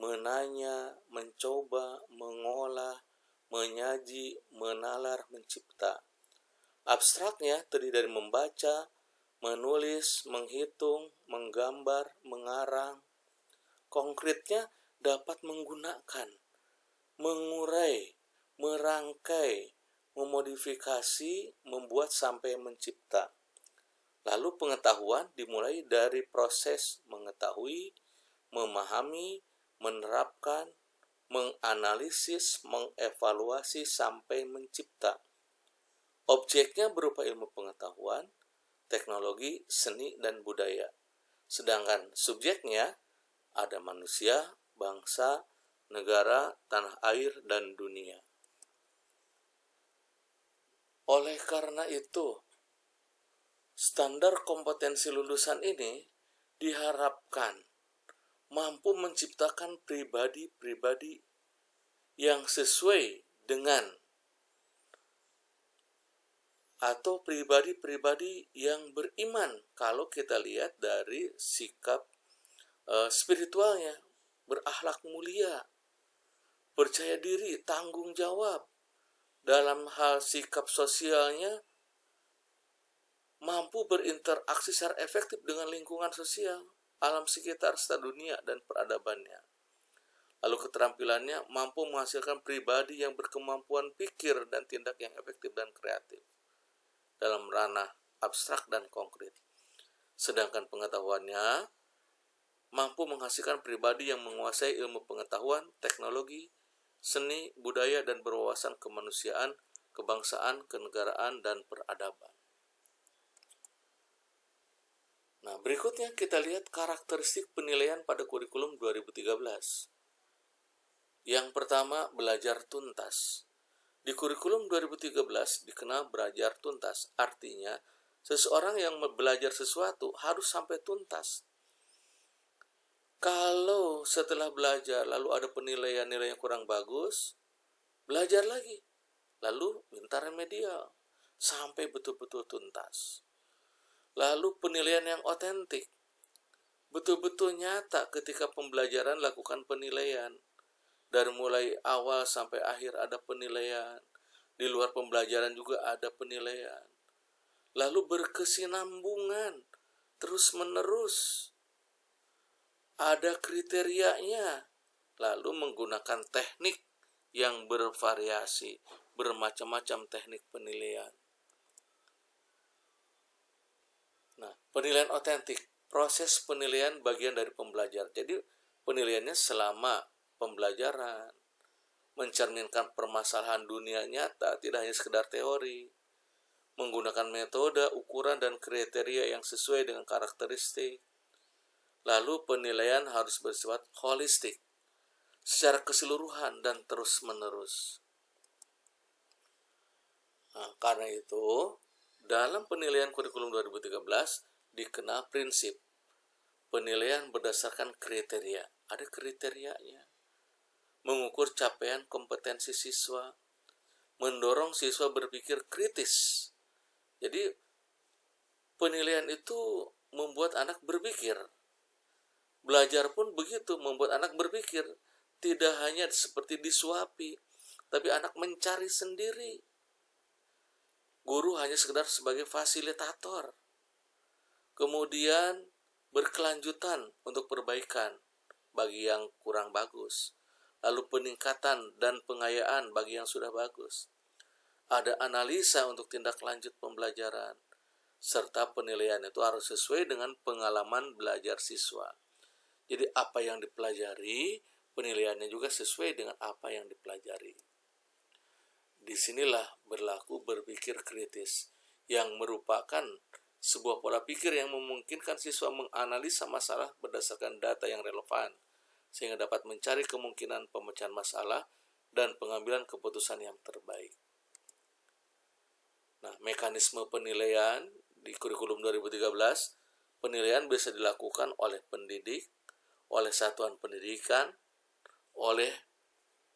menanya, mencoba, mengolah, menyaji, menalar, mencipta. Abstraknya terdiri dari membaca, menulis, menghitung, menggambar, mengarang. Konkretnya dapat menggunakan, mengurai, merangkai, memodifikasi, membuat sampai mencipta. Lalu pengetahuan dimulai dari proses mengetahui, memahami, menerapkan, menganalisis, mengevaluasi sampai mencipta. Objeknya berupa ilmu pengetahuan, teknologi, seni, dan budaya. Sedangkan subjeknya ada manusia, bangsa, negara, tanah air, dan dunia. Oleh karena itu, standar kompetensi lulusan ini diharapkan mampu menciptakan pribadi-pribadi yang sesuai dengan atau pribadi-pribadi yang beriman. Kalau kita lihat dari sikap spiritualnya, berakhlak mulia, percaya diri, tanggung jawab. Dalam hal sikap sosialnya, mampu berinteraksi secara efektif dengan lingkungan sosial, alam sekitar, serta dunia, dan peradabannya. Lalu keterampilannya mampu menghasilkan pribadi yang berkemampuan pikir dan tindak yang efektif dan kreatif dalam ranah abstrak dan konkret. Sedangkan pengetahuannya mampu menghasilkan pribadi yang menguasai ilmu pengetahuan, teknologi, seni, budaya, dan berwawasan kemanusiaan, kebangsaan, kenegaraan, dan peradaban. Nah, berikutnya kita lihat karakteristik penilaian pada kurikulum 2013. Yang pertama, belajar tuntas. Di kurikulum 2013 dikenal belajar tuntas, artinya seseorang yang belajar sesuatu harus sampai tuntas. Kalau setelah belajar lalu ada penilaian-nilai yang kurang bagus, belajar lagi, lalu minta remedial sampai betul-betul tuntas. Lalu penilaian yang otentik, betul-betul nyata ketika pembelajaran lakukan penilaian. Dari mulai awal sampai akhir ada penilaian, di luar pembelajaran juga ada penilaian. Lalu berkesinambungan, terus-menerus. Ada kriterianya, lalu menggunakan teknik yang bervariasi, bermacam-macam teknik penilaian. Nah, penilaian otentik, proses penilaian bagian dari pembelajaran. Jadi penilaiannya selama pembelajaran, mencerminkan permasalahan dunia nyata, tidak hanya sekedar teori, menggunakan metode, ukuran, dan kriteria yang sesuai dengan karakteristik. Lalu penilaian harus bersifat holistik, secara keseluruhan dan terus-menerus. Nah, karena itu, dalam penilaian kurikulum 2013 dikenal prinsip penilaian berdasarkan kriteria. Ada kriterianya. Mengukur capaian kompetensi siswa, mendorong siswa berpikir kritis. Jadi, penilaian itu membuat anak berpikir. Belajar pun begitu, membuat anak berpikir. Tidak hanya seperti disuapi, tapi anak mencari sendiri. Guru hanya sekedar sebagai fasilitator. Kemudian berkelanjutan untuk perbaikan bagi yang kurang bagus. Lalu peningkatan dan pengayaan bagi yang sudah bagus. Ada analisa untuk tindak lanjut pembelajaran. Serta penilaian itu harus sesuai dengan pengalaman belajar siswa. Jadi apa yang dipelajari, penilaiannya juga sesuai dengan apa yang dipelajari. Disinilah berlaku berpikir kritis, yang merupakan sebuah pola pikir yang memungkinkan siswa menganalisa masalah berdasarkan data yang relevan, sehingga dapat mencari kemungkinan pemecahan masalah dan pengambilan keputusan yang terbaik. Nah, mekanisme penilaian di kurikulum 2013, penilaian bisa dilakukan oleh pendidik, oleh satuan pendidikan, oleh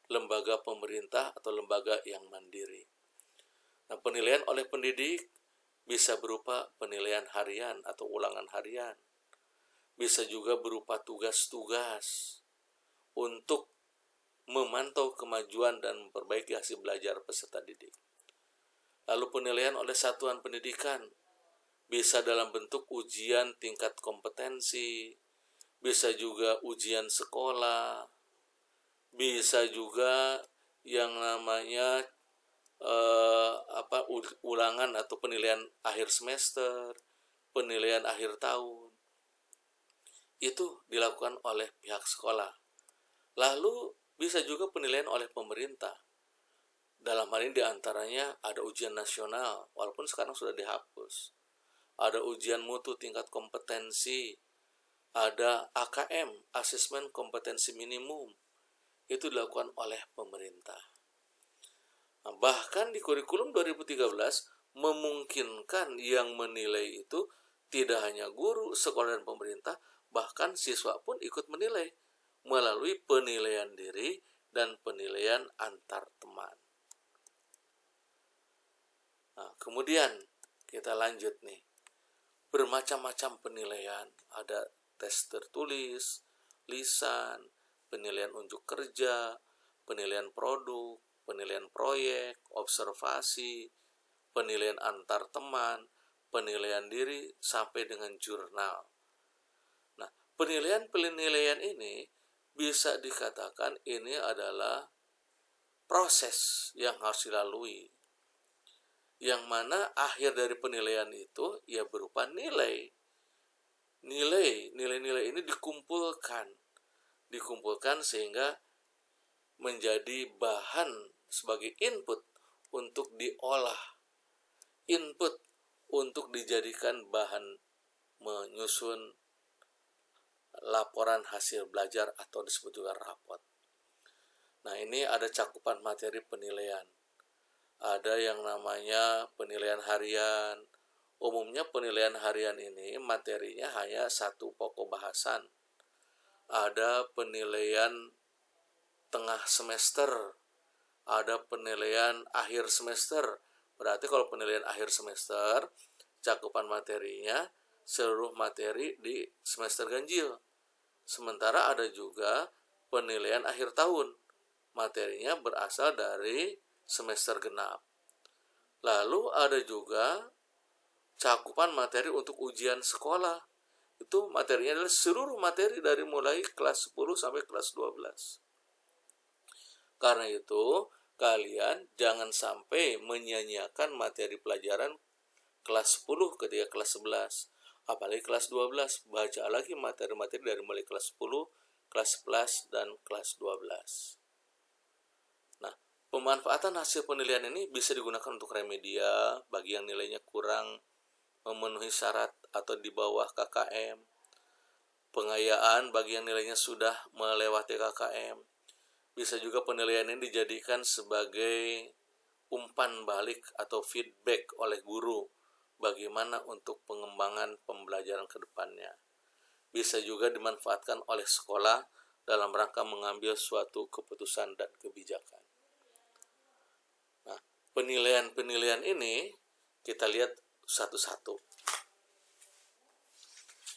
lembaga pemerintah atau lembaga yang mandiri. Nah, penilaian oleh pendidik bisa berupa penilaian harian atau ulangan harian. Bisa juga berupa tugas-tugas untuk memantau kemajuan dan memperbaiki hasil belajar peserta didik. Lalu penilaian oleh satuan pendidikan bisa dalam bentuk ujian tingkat kompetensi, bisa juga ujian sekolah, bisa juga yang namanya ulangan atau penilaian akhir semester, penilaian akhir tahun. Itu dilakukan oleh pihak sekolah. Lalu bisa juga penilaian oleh pemerintah. Dalam hal ini diantaranya ada ujian nasional, walaupun sekarang sudah dihapus. Ada ujian mutu tingkat kompetensi, ada AKM, asesmen kompetensi minimum. Itu dilakukan oleh pemerintah. Nah, bahkan di kurikulum 2013 memungkinkan yang menilai itu tidak hanya guru, sekolah, dan pemerintah, bahkan siswa pun ikut menilai melalui penilaian diri dan penilaian antar teman. Nah, kemudian kita lanjut nih. Bermacam-macam penilaian, ada tes tertulis, lisan, penilaian unjuk kerja, penilaian produk, penilaian proyek, observasi, penilaian antar teman, penilaian diri, sampai dengan jurnal. Nah, penilaian ini bisa dikatakan ini adalah proses yang harus dilalui, yang mana akhir dari penilaian itu ya berupa nilai. Nilai-nilai ini dikumpulkan sehingga menjadi bahan sebagai input untuk diolah, input untuk dijadikan bahan menyusun laporan hasil belajar atau disebut juga rapot. Nah, ini ada cakupan materi penilaian. Ada yang namanya penilaian harian. Umumnya penilaian harian ini materinya hanya satu pokok bahasan. Ada penilaian tengah semester, ada penilaian akhir semester. Berarti kalau penilaian akhir semester, cakupan materinya seluruh materi di semester ganjil. Sementara ada juga penilaian akhir tahun, materinya berasal dari semester genap. Lalu ada juga cakupan materi untuk ujian sekolah. Itu materinya adalah seluruh materi dari mulai kelas 10 sampai kelas 12. Karena itu, kalian jangan sampai menyia-nyiakan materi pelajaran kelas 10 ketika kelas 11. Apalagi kelas 12, baca lagi materi-materi dari mulai kelas 10, kelas 11, dan kelas 12. Nah, pemanfaatan hasil penilaian ini bisa digunakan untuk remedia bagi yang nilainya kurang memenuhi syarat atau di bawah KKM, pengayaan bagi yang nilainya sudah melewati KKM. Bisa juga penilaian ini dijadikan sebagai umpan balik atau feedback oleh guru bagaimana untuk pengembangan pembelajaran ke depannya. Bisa juga dimanfaatkan oleh sekolah dalam rangka mengambil suatu keputusan dan kebijakan. Nah, penilaian-penilaian ini kita lihat satu-satu.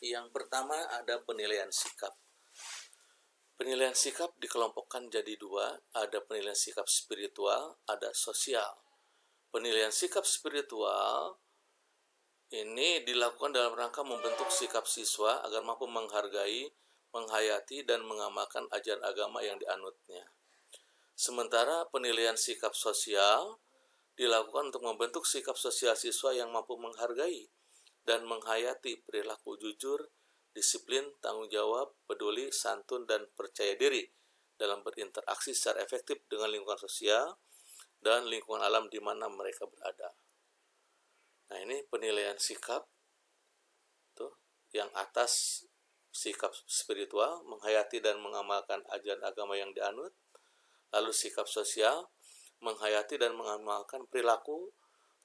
Yang pertama ada penilaian sikap. Penilaian sikap dikelompokkan jadi dua, ada penilaian sikap spiritual, ada sosial. Penilaian sikap spiritual ini dilakukan dalam rangka membentuk sikap siswa agar mampu menghargai, menghayati, dan mengamalkan ajaran agama yang dianutnya. Sementara penilaian sikap sosial dilakukan untuk membentuk sikap sosial siswa yang mampu menghargai dan menghayati perilaku jujur, disiplin, tanggung jawab, peduli, santun, dan percaya diri dalam berinteraksi secara efektif dengan lingkungan sosial dan lingkungan alam di mana mereka berada. Nah, ini penilaian sikap tuh, yang atas sikap spiritual, menghayati dan mengamalkan ajaran agama yang dianut. Lalu sikap sosial, menghayati dan mengamalkan perilaku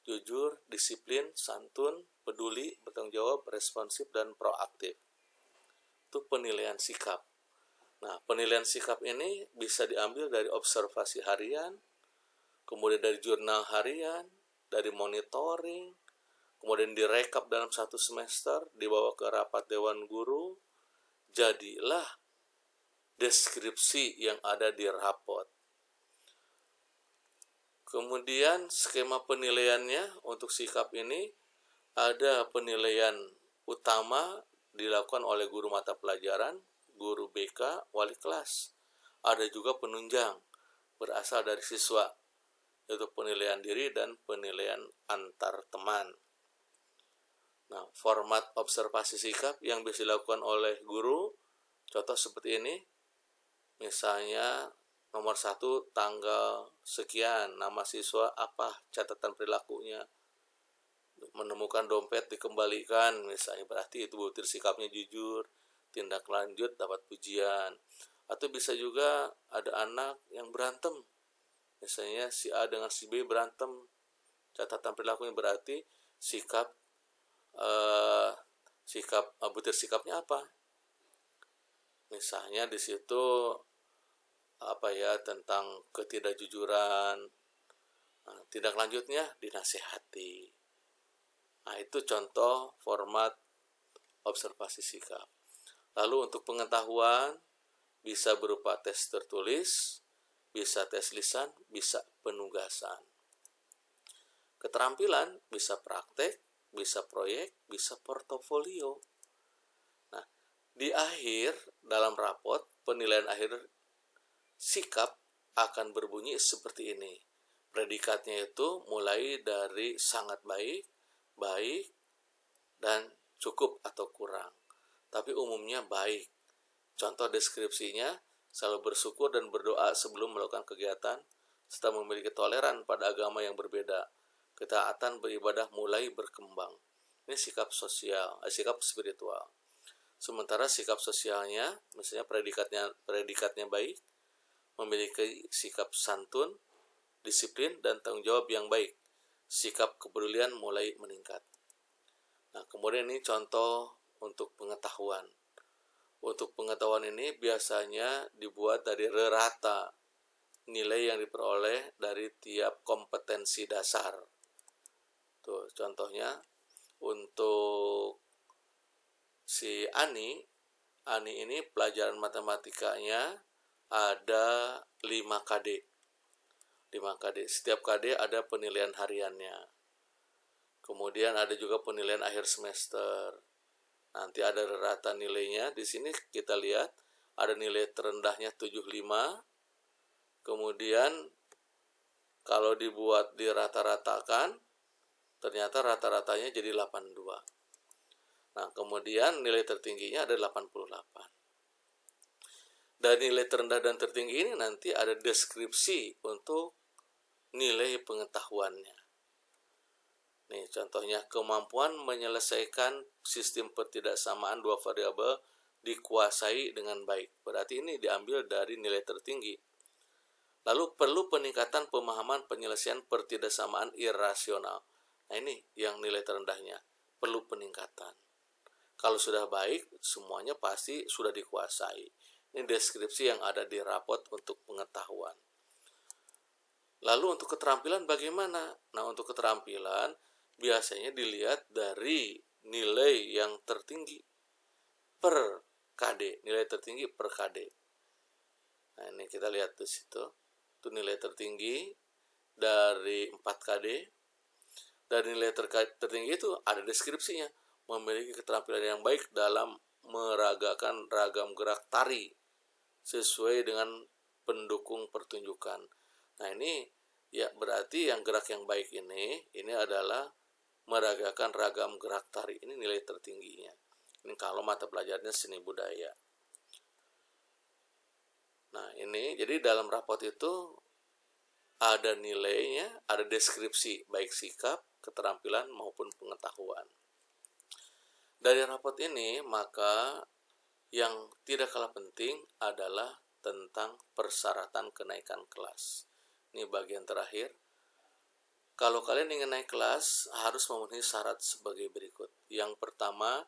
jujur, disiplin, santun, peduli, bertanggung jawab, responsif, dan proaktif. Itu penilaian sikap. Nah, penilaian sikap ini bisa diambil dari observasi harian, kemudian dari jurnal harian, dari monitoring, kemudian direkap dalam satu semester, dibawa ke rapat dewan guru, jadilah deskripsi yang ada di rapot. Kemudian skema penilaiannya untuk sikap ini ada penilaian utama dilakukan oleh guru mata pelajaran, guru BK, wali kelas. Ada juga penunjang berasal dari siswa, yaitu penilaian diri dan penilaian antar teman. Nah, format observasi sikap yang bisa dilakukan oleh guru, contoh seperti ini, misalnya nomor 1, tanggal sekian, nama siswa apa, catatan perilakunya, menemukan dompet dikembalikan, misalnya berarti itu butir sikapnya jujur, tindak lanjut dapat pujian. Atau bisa juga ada anak yang berantem, misalnya si A dengan si B berantem, catatan perilakunya berarti butir sikapnya apa, misalnya di situ tentang ketidakjujuran. Nah, tindak lanjutnya dinasihati. Nah, itu contoh format observasi sikap. Lalu untuk pengetahuan bisa berupa tes tertulis, bisa tes lisan, bisa penugasan. Keterampilan bisa praktek, bisa proyek, bisa portofolio. Nah, di akhir dalam rapot penilaian akhir sikap akan berbunyi seperti ini. Predikatnya itu mulai dari sangat baik, baik, dan cukup atau kurang. Tapi umumnya baik. Contoh deskripsinya, selalu bersyukur dan berdoa sebelum melakukan kegiatan, serta memiliki toleran pada agama yang berbeda. Ketaatan beribadah mulai berkembang. Ini sikap sosial, sikap spiritual. Sementara sikap sosialnya, misalnya predikatnya baik, memiliki sikap santun, disiplin, dan tanggung jawab yang baik. Sikap kepedulian mulai meningkat. Nah, kemudian ini contoh untuk pengetahuan. Untuk pengetahuan ini biasanya dibuat dari rata nilai yang diperoleh dari tiap kompetensi dasar. Tuh, contohnya untuk si Ani ini pelajaran matematikanya ada 5 KD. 5 KD. Setiap KD ada penilaian hariannya. Kemudian ada juga penilaian akhir semester. Nanti ada rata nilainya. Di sini kita lihat ada nilai terendahnya 75. Kemudian kalau dibuat dirata-ratakan, ternyata rata-ratanya jadi 82. Nah, kemudian nilai tertingginya ada 88. Dan nilai terendah dan tertinggi ini nanti ada deskripsi untuk nilai pengetahuannya. Nih, contohnya kemampuan menyelesaikan sistem pertidaksamaan dua variabel dikuasai dengan baik. Berarti ini diambil dari nilai tertinggi. Lalu perlu peningkatan pemahaman penyelesaian pertidaksamaan irasional. Nah, ini yang nilai terendahnya. Perlu peningkatan. Kalau sudah baik, semuanya pasti sudah dikuasai. Ini deskripsi yang ada di rapot untuk pengetahuan. Lalu untuk keterampilan bagaimana? Nah, untuk keterampilan biasanya dilihat dari nilai yang tertinggi per KD. Nilai tertinggi per KD. Nah, ini kita lihat di situ. Itu nilai tertinggi dari 4 KD. Dari nilai tertinggi itu ada deskripsinya. Memiliki keterampilan yang baik dalam meragakan ragam gerak tari sesuai dengan pendukung pertunjukan. Nah, ini ya berarti yang gerak yang baik ini adalah meragakan ragam gerak tari. Ini nilai tertingginya. Ini kalau mata pelajarannya seni budaya. Nah, ini jadi dalam rapot itu ada nilainya, ada deskripsi baik sikap, keterampilan maupun pengetahuan. Dari rapot ini maka yang tidak kalah penting adalah tentang persyaratan kenaikan kelas. Ini bagian terakhir. Kalau kalian ingin naik kelas harus memenuhi syarat sebagai berikut. Yang pertama,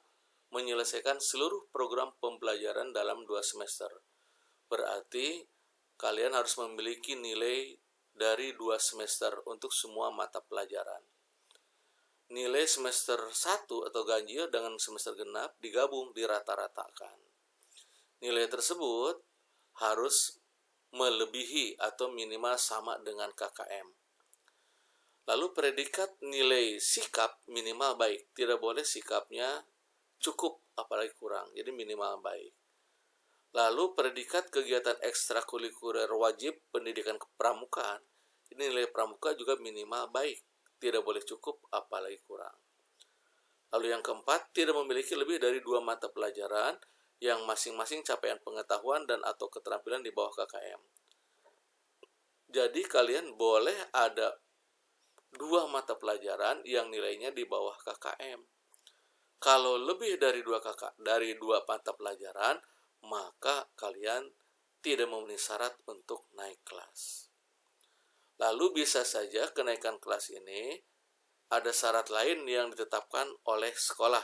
menyelesaikan seluruh program pembelajaran dalam 2 semester. Berarti kalian harus memiliki nilai dari 2 semester untuk semua mata pelajaran. Nilai semester 1 atau ganjil dengan semester genap digabung dirata-ratakan. Nilai tersebut harus melebihi atau minimal sama dengan KKM. Lalu predikat nilai sikap minimal baik. Tidak boleh sikapnya cukup apalagi kurang. Jadi minimal baik. Lalu predikat kegiatan ekstrakurikuler wajib pendidikan kepramukaan. Ini nilai pramuka juga minimal baik. Tidak boleh cukup apalagi kurang. Lalu yang keempat, tidak memiliki lebih dari 2 mata pelajaran yang masing-masing capaian pengetahuan dan atau keterampilan di bawah KKM. Jadi kalian boleh ada 2 mata pelajaran yang nilainya di bawah KKM. Kalau lebih dari 2 mata pelajaran, maka kalian tidak memenuhi syarat untuk naik kelas. Lalu bisa saja kenaikan kelas ini ada syarat lain yang ditetapkan oleh sekolah,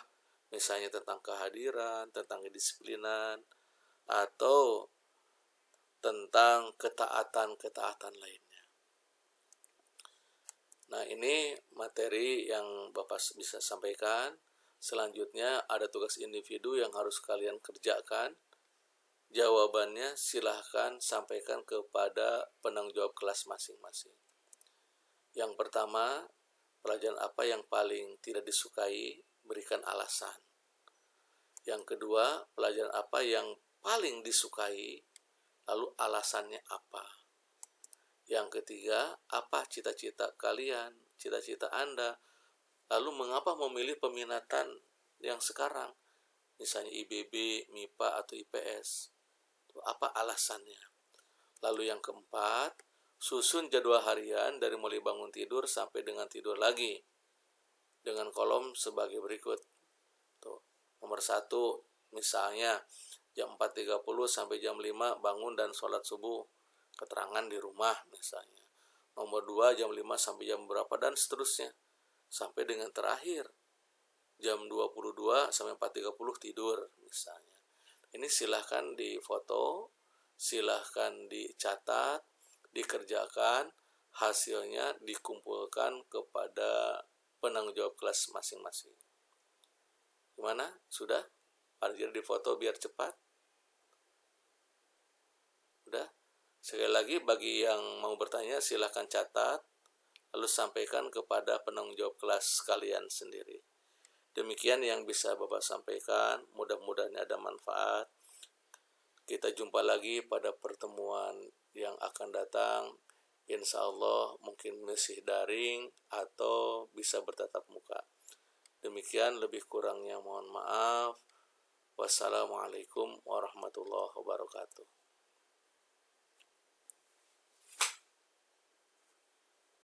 misalnya tentang kehadiran, tentang kedisiplinan, atau tentang ketaatan lainnya. Nah, ini materi yang Bapak bisa sampaikan. Selanjutnya ada tugas individu yang harus kalian kerjakan. Jawabannya silahkan sampaikan kepada penanggung jawab kelas masing-masing. Yang pertama, pelajaran apa yang paling tidak disukai? Berikan alasan. Yang kedua, pelajaran apa yang paling disukai? Lalu alasannya apa? Yang ketiga, apa cita-cita kalian? Cita-cita Anda? Lalu mengapa memilih peminatan yang sekarang? Misalnya IBB, MIPA, atau IPS. Apa alasannya? Lalu yang keempat, susun jadwal harian dari mulai bangun tidur sampai dengan tidur lagi. dengan kolom sebagai berikut. Tuh, nomor 1 misalnya jam 4.30 sampai jam 5 bangun dan sholat subuh, keterangan di rumah misalnya. Nomor 2 jam 5 sampai jam berapa dan seterusnya. Sampai dengan terakhir jam 22 sampai 4.30 tidur misalnya. Ini silahkan difoto, silahkan dicatat, dikerjakan, hasilnya dikumpulkan kepada penanggung jawab kelas masing-masing. Gimana? Sudah? Jadi difoto biar cepat? Udah? Sekali lagi bagi yang mau bertanya silahkan catat, lalu sampaikan kepada penanggung jawab kelas kalian sendiri. Demikian yang bisa Bapak sampaikan, mudah-mudahan ada manfaat. Kita jumpa lagi pada pertemuan yang akan datang. Insya Allah mungkin masih daring atau bisa bertatap muka. Demikian, lebih kurangnya mohon maaf. Wassalamualaikum warahmatullahi wabarakatuh.